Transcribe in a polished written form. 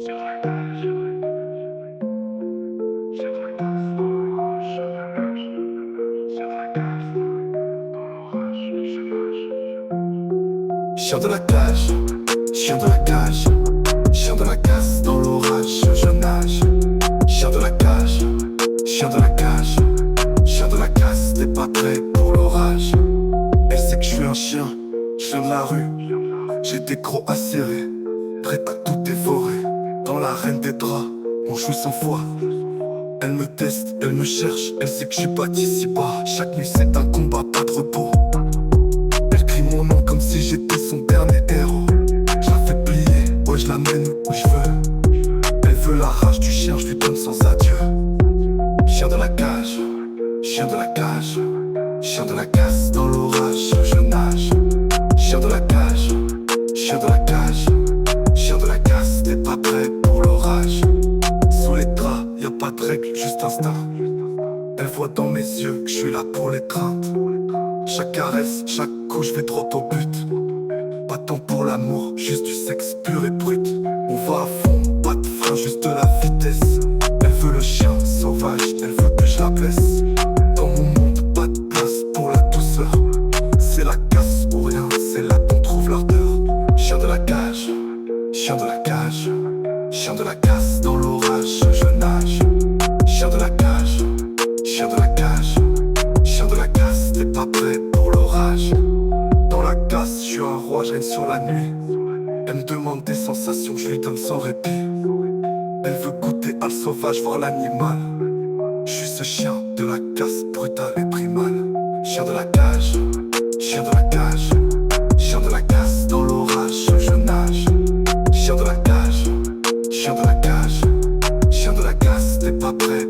Chien de la cage, chien de la cage, chien de la casse dans l'orage, je nage. Chien de la cage, chien de la cage, chien de la casse, t'es pas prêt pour l'orage. Elle sait que je suis un chien de la rue. J'ai des crocs acérés, prêt à tout dévorer. Dans l'arène des draps, on joue 100 fois. Elle me teste, elle me cherche, elle sait que je suis pas d'ici bas. Chaque nuit c'est un combat, pas de repos. Elle crie mon nom comme si j'étais son dernier héros. Je la fais plier, ouais je l'amène où je veux. Elle veut la rage du chien, je lui donne sans adieu. Chien de la cage, chien de la cage, chien de la casse dans l'orage, je nage. Chien de la cage, chien de la cage, chien de la casse, t'es pas prêt pour l'orage. Sous les draps, y'a pas de règle, juste instinct. Elle voit dans mes yeux que je suis là pour l'étreinte. Chaque caresse, chaque coup, je vais droit au but. Pas tant pour l'amour, juste du sexe pur et brut. On va à fond, pas de frein, juste de la vitesse. Elle veut le chien sauvage, elle veut que je la blesse. Dans mon monde, pas de place pour la douceur. C'est la casse ou rien, c'est là qu'on trouve l'ardeur. Chien de la cage, chien de la cage, chien de la casse dans l'orage, je nage. Chien de la cage, chien de la cage, chien de la casse, t'es pas prêt pour l'orage. Dans la casse, je suis un roi, je règne sur la nuit. Elle me demande des sensations, je lui donne sans répit. Elle veut goûter à le sauvage, voir l'animal. Je suis ce chien de la casse, brutal et primal. Chien de la cage, chien de la cage, chien de la casse dans l'orage, je nage. Chien de la cage, chien de la cage, chien de la casse, t'es pas prêt